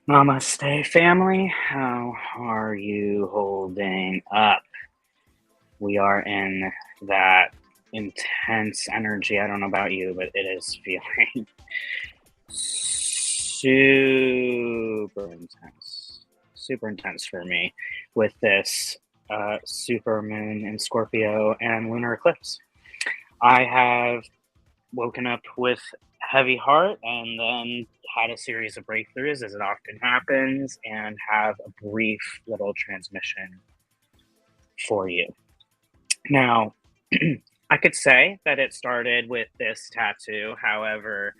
Namaste, family. How are you holding up? We are in that intense energy. I don't know about you, but it is feeling super intense. Super intense for me with this super moon in Scorpio and lunar eclipse. I have woken up with heavy heart and then had a series of breakthroughs as it often happens and have a brief little transmission for you. Now, I could say that it started with this tattoo. However,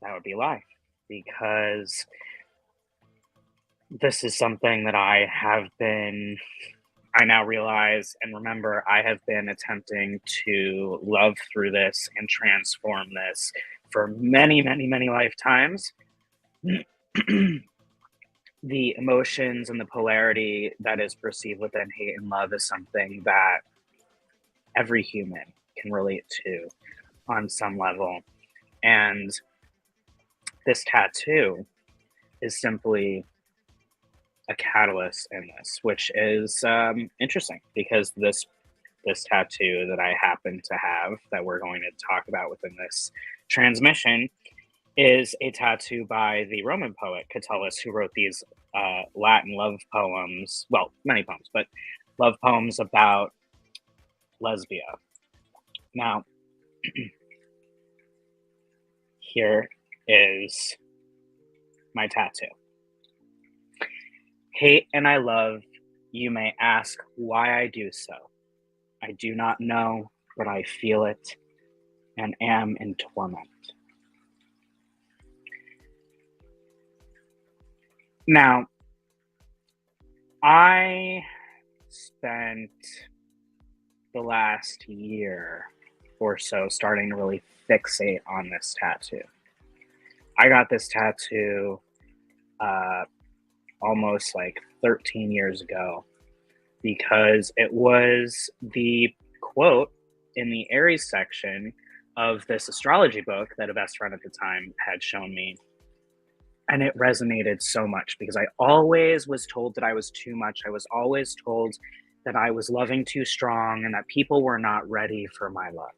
that would be a lie because this is something that I now realize and remember I have been attempting to love through this and transform this for many, many, many lifetimes. The emotions and the polarity that is perceived within hate and love is something that every human can relate to on some level. And this tattoo is simply a catalyst in this, which is interesting because this tattoo that I happen to have that we're going to talk about within this transmission is a tattoo by the Roman poet Catullus, who wrote these Latin love poems. Well, many poems, but love poems about Lesbia. Now, here is my tattoo. Hate and I love, you may ask why I do so. I do not know, but I feel it and am in torment. Now, I spent the last year or so starting to really fixate on this tattoo. I got this tattoo almost like 13 years ago because it was the quote in the Aries section of this astrology book that a best friend at the time had shown me. And it resonated so much because I always was told that I was too much. I was always told that I was loving too strong and that people were not ready for my love.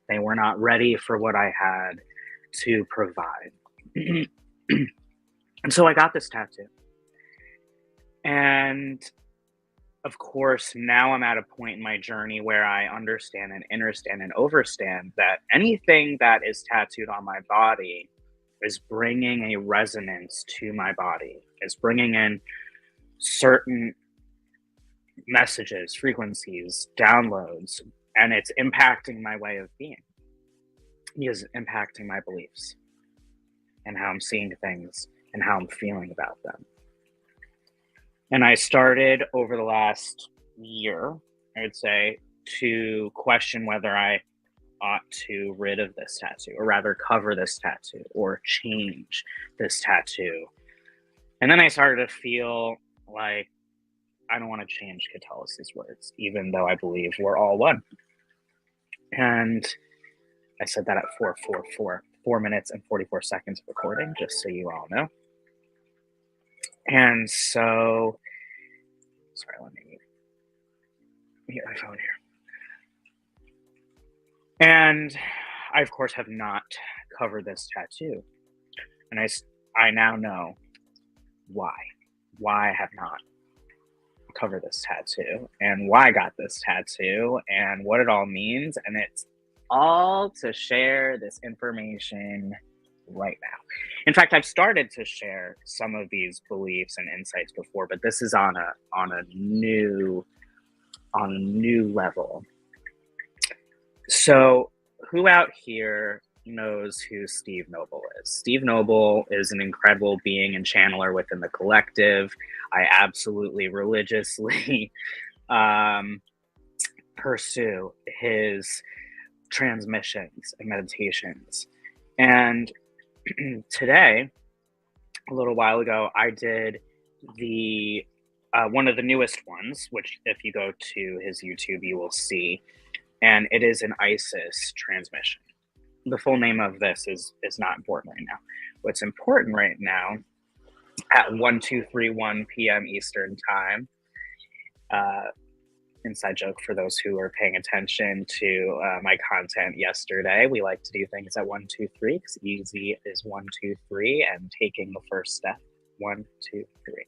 They were not ready for what I had to provide. And so I got this tattoo. And of course, now I'm at a point in my journey where I understand and understand and overstand that anything that is tattooed on my body is bringing a resonance to my body, is bringing in certain messages, frequencies, downloads, and it's impacting my way of being. It is impacting my beliefs and how I'm seeing things and how I'm feeling about them. And I started over the last year, I would say, to question whether I ought to rid of this tattoo, or rather cover this tattoo, or change this tattoo. And then I started to feel like I don't want to change Catullus' words, even though I believe we're all one. And I said that at 4 minutes and 44 seconds of recording, just so you all know. And so, sorry, let me get my phone here. And I, of course, have not covered this tattoo. And I now know why. Why I have not covered this tattoo and why I got this tattoo and what it all means. And it's all to share this information right now. In fact, I've started to share some of these beliefs and insights before, but this is on a new level. So, who out here knows who Steve Noble is? Steve Noble is an incredible being and channeler within the collective. I absolutely religiously pursue his transmissions and meditations. And today, a little while ago, I did the one of the newest ones, which if you go to his YouTube, you will see, and it is an Isis transmission. the full name of this is not important right now. What's important right now at 1231 p.m. Eastern time, inside joke for those who are paying attention to my content yesterday, we like to do things at 123 because easy is 123 and taking the first step 123.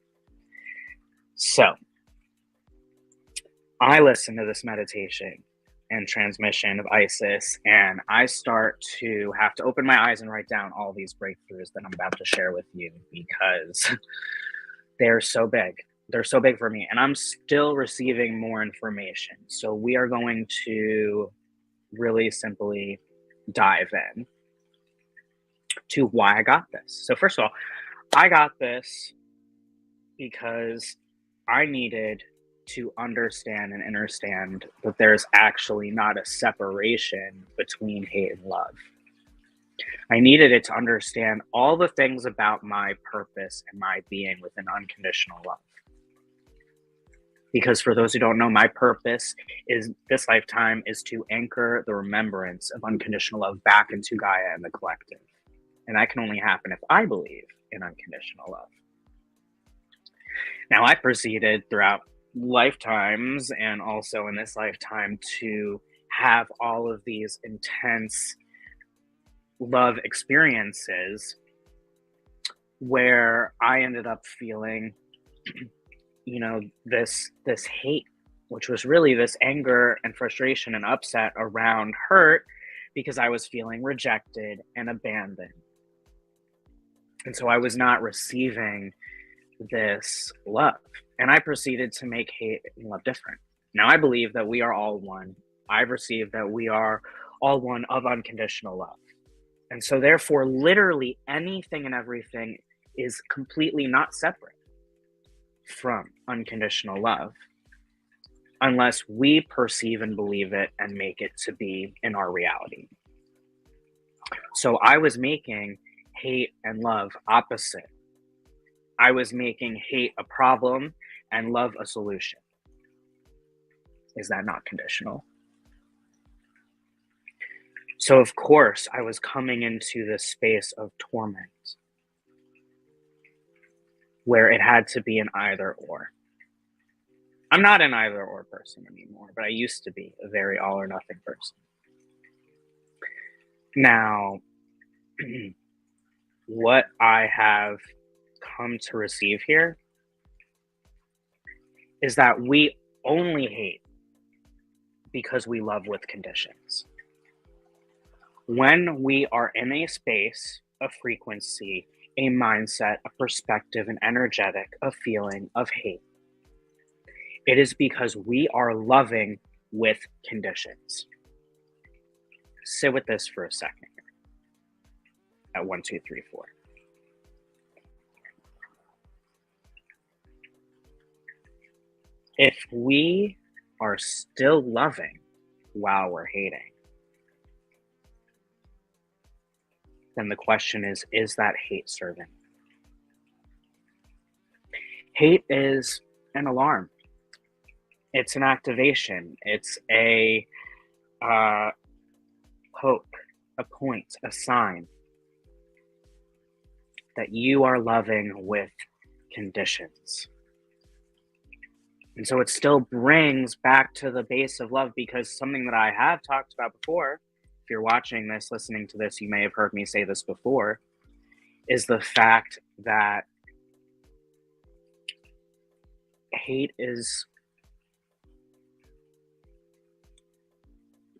So I listen to this meditation and transmission of Isis, and I start to have to open my eyes and write down all these breakthroughs that I'm about to share with you because they're so big. They're so big for me, and I'm still receiving more information. So we are going to really simply dive in to why I got this. So first of all, I got this because I needed to understand and understand that there's actually not a separation between hate and love. I needed it to understand all the things about my purpose and my being within unconditional love. Because for those who don't know, my purpose is this lifetime is to anchor the remembrance of unconditional love back into Gaia and the collective. And that can only happen if I believe in unconditional love. Now, I proceeded throughout lifetimes and also in this lifetime to have all of these intense love experiences where I ended up feeling, this hate, which was really this anger and frustration and upset around hurt because I was feeling rejected and abandoned. And so I was not receiving this love. And I proceeded to make hate and love different. Now, I believe that we are all one. I've received that we are all one of unconditional love. And so therefore, literally anything and everything is completely not separate from unconditional love unless we perceive and believe it and make it to be in our reality. So I was making hate and love opposite. I was making hate a problem and love a solution. Is that not conditional? So of course, I was coming into this space of torment where it had to be an either or. I'm not an either or person anymore, but I used to be a very all or nothing person. Now, what I have come to receive here is that we only hate because we love with conditions. When we are in a space, a frequency, a mindset, a perspective, an energetic, a feeling of hate, it is because we are loving with conditions. Sit with this for a second at 1, 2, 3, 4. If we are still loving while we're hating, then the question is that hate serving? Hate is an alarm. It's an activation. It's a hope, a point, a sign that you are loving with conditions. And so it still brings back to the base of love, because something that I have talked about before, if you're watching this, listening to this, you may have heard me say this before, is the fact that hate is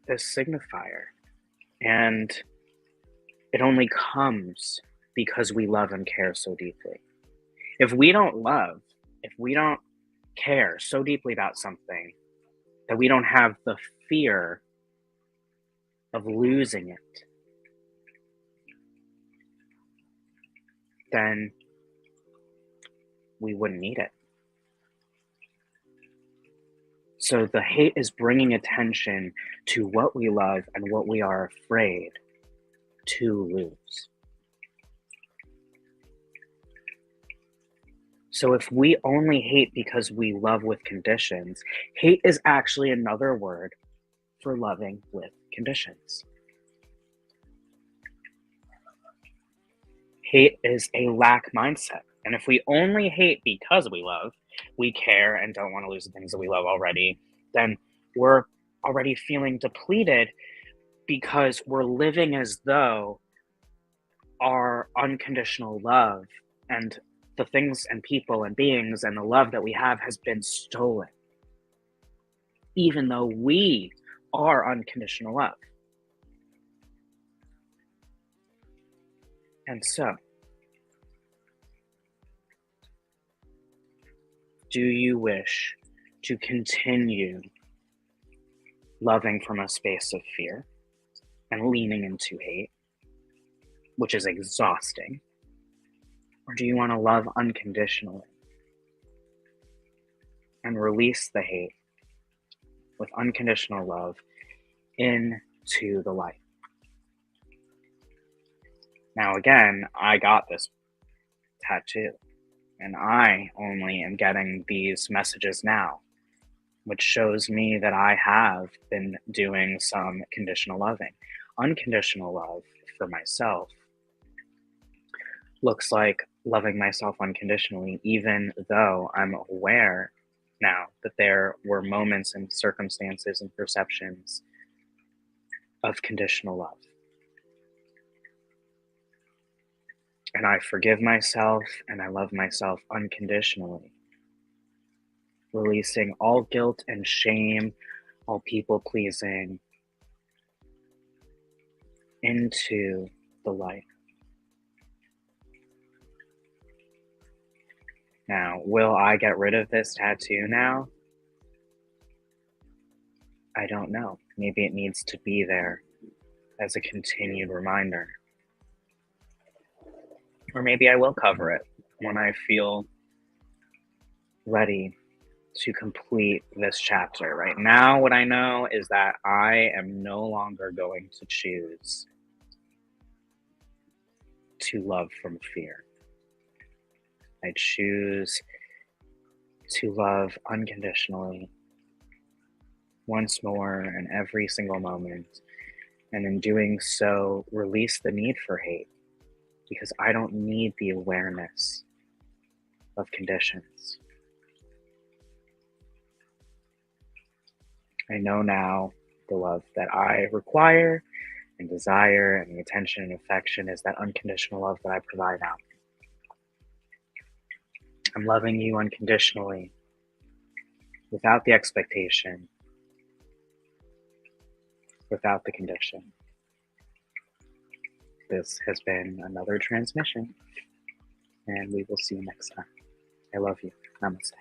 this signifier, and it only comes because we love and care so deeply. If we don't love, if we don't care so deeply about something that we don't have the fear of losing it, then we wouldn't need it. So the hate is bringing attention to what we love and what we are afraid to lose. So if we only hate because we love with conditions, hate is actually another word for loving with conditions. Hate is a lack mindset. And if we only hate because we love, we care and don't want to lose the things that we love already, then we're already feeling depleted because we're living as though our unconditional love and the things and people and beings and the love that we have has been stolen, even though we are unconditional love. And so, do you wish to continue loving from a space of fear and leaning into hate, which is exhausting? Or do you want to love unconditionally and release the hate with unconditional love into the light? Now, again, I got this tattoo, and I only am getting these messages now, which shows me that I have been doing some conditional loving. Unconditional love for myself looks like loving myself unconditionally, even though I'm aware now that there were moments and circumstances and perceptions of conditional love. And I forgive myself and I love myself unconditionally, releasing all guilt and shame, all people pleasing into the light. Now, will I get rid of this tattoo now? I don't know. Maybe it needs to be there as a continued reminder. Or maybe I will cover it when I feel ready to complete this chapter. Right now, what I know is that I am no longer going to choose to love from fear. I choose to love unconditionally once more in every single moment. And in doing so, release the need for hate, because I don't need the awareness of conditions. I know now the love that I require and desire, and the attention and affection is that unconditional love that I provide out. I'm loving you unconditionally, without the expectation, without the condition. This has been another transmission, and we will see you next time. I love you. Namaste.